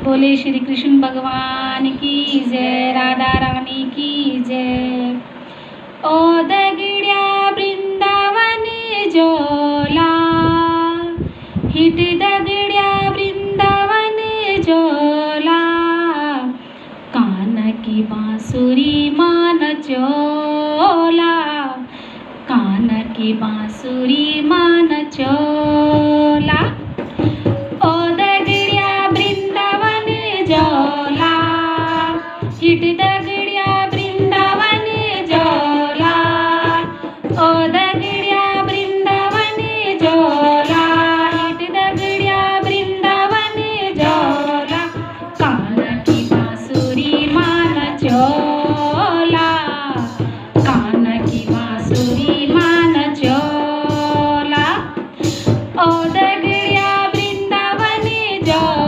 बोले श्री कृष्ण भगवान की जय, राधा रानी की जय। ओ दगड्या वृंदावन जोला, हिट दगड्या वृंदावन जोला, कान की बांसुरी मान चोला, कान की बांसुरी मान चोला। ओ दगड्या वृंदावन जोला, हिट दगड्या वृंदावन जोला, ओ दगड्या वृंदावन जोला, हिट दगड्या वृंदावन जोला, कान की बांसुरी मान चोला, कान की बांसुरी मान चोला। ओ दगड्या वृंदावन जोला,